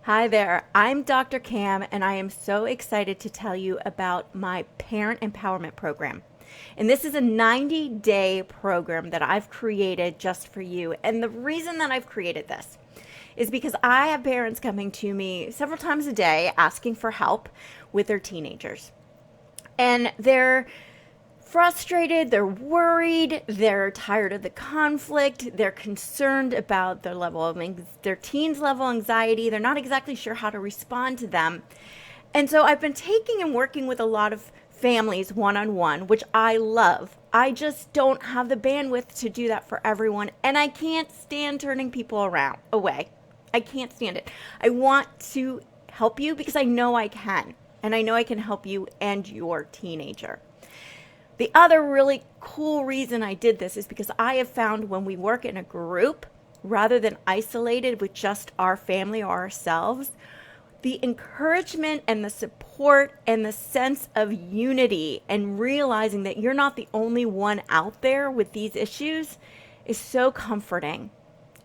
Hi there, I'm Dr. Cam, and I am so excited to tell you about my Parent Empowerment Program. And this is a 90-day program that I've created just for you. And the reason that I've created this is because I have parents coming to me several times a day asking for help with their teenagers. And they're frustrated, they're worried, they're tired of the conflict, they're concerned about their teens' level of anxiety, they're not exactly sure how to respond to them. And so I've been taking and working with a lot of families one-on-one, which I love. I just don't have the bandwidth to do that for everyone, and I can't stand turning people away. I can't stand it. I want to help you because I know I can, and I know I can help you and your teenager. The other really cool reason I did this is because I have found when we work in a group, rather than isolated with just our family or ourselves, the encouragement and the support and the sense of unity and realizing that you're not the only one out there with these issues is so comforting.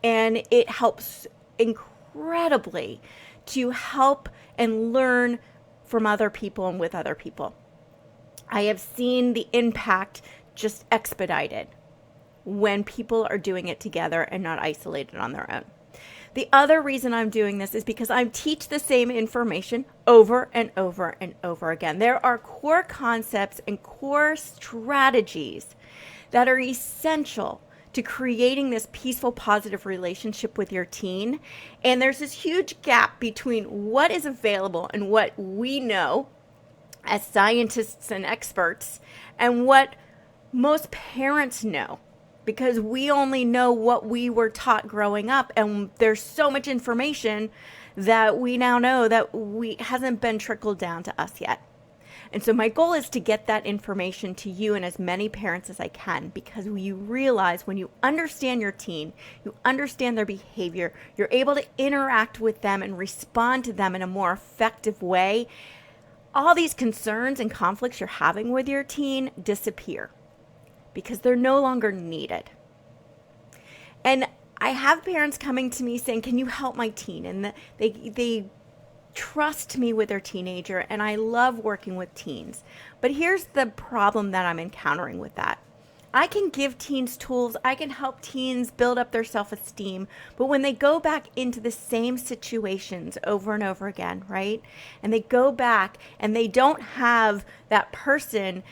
And it helps incredibly to help and learn from other people and with other people. I have seen the impact just expedited when people are doing it together and not isolated on their own. The other reason I'm doing this is because I teach the same information over and over and over again. There are core concepts and core strategies that are essential to creating this peaceful, positive relationship with your teen. And there's this huge gap between what is available and what we know as scientists and experts and what most parents know, because we only know what we were taught growing up, and there's so much information that we now know that hasn't been trickled down to us yet. And so my goal is to get that information to you and as many parents as I can, because you realize when you understand your teen, you understand their behavior, you're able to interact with them and respond to them in a more effective way. All these concerns and conflicts you're having with your teen disappear because they're no longer needed. And I have parents coming to me saying, can you help my teen? And they trust me with their teenager, and I love working with teens. But here's the problem that I'm encountering with that. I can give teens tools, I can help teens build up their self-esteem, but when they go back into the same situations over and over again, right? And they go back and they don't have that person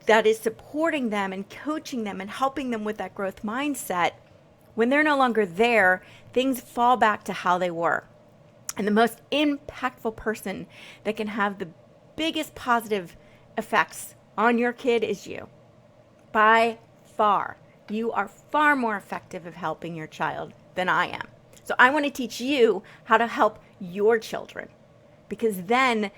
that is supporting them and coaching them and helping them with that growth mindset, when they're no longer there, things fall back to how they were. And the most impactful person that can have the biggest positive effects on your kid is you. By far, you are far more effective at helping your child than I am. So I want to teach you how to help your children, because then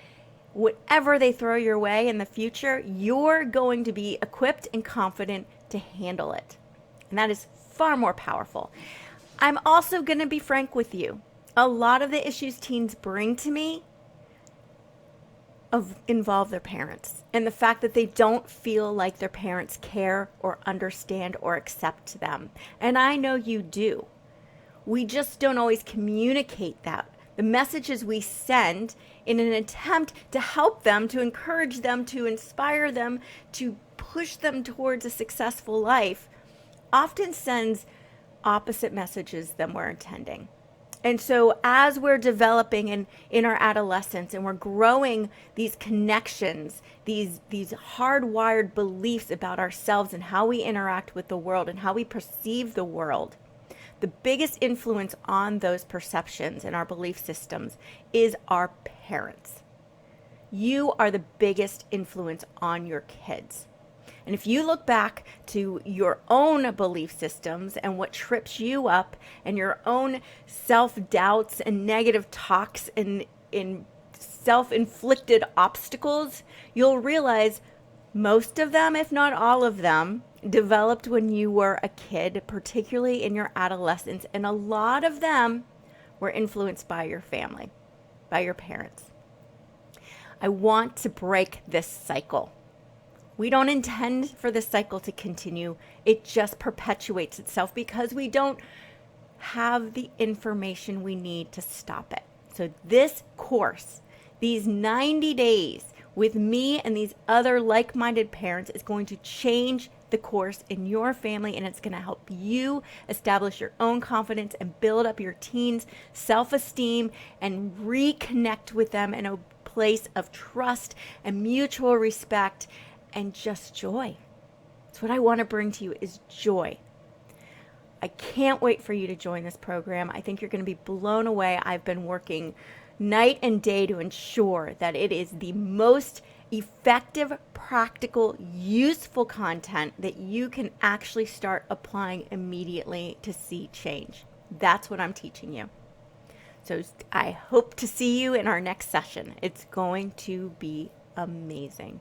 whatever they throw your way in the future, you're going to be equipped and confident to handle it. And that is far more powerful. I'm also going to be frank with you. A lot of the issues teens bring to me involve their parents and the fact that they don't feel like their parents care or understand or accept them. And I know you do. We just don't always communicate that. The messages we send in an attempt to help them, to encourage them, to inspire them, to push them towards a successful life, often sends opposite messages than we're intending. And so as we're developing in our adolescence and we're growing these connections, these hardwired beliefs about ourselves and how we interact with the world and how we perceive the world, the biggest influence on those perceptions and our belief systems is our parents. You are the biggest influence on your kids. And if you look back to your own belief systems and what trips you up and your own self-doubts and negative talks and self-inflicted obstacles, you'll realize most of them, if not all of them, developed when you were a kid, particularly in your adolescence. And a lot of them were influenced by your family, by your parents. I want to break this cycle. We don't intend for this cycle to continue. It just perpetuates itself because we don't have the information we need to stop it. So this course, these 90 days with me and these other like-minded parents is going to change the course in your family, and it's going to help you establish your own confidence and build up your teens' self-esteem and reconnect with them in a place of trust and mutual respect and just joy. That's what I want to bring to you is joy. I can't wait for you to join this program. I think you're going to be blown away. I've been working night and day to ensure that it is the most effective, practical, useful content that you can actually start applying immediately to see change. That's what I'm teaching you. So I hope to see you in our next session. It's going to be amazing.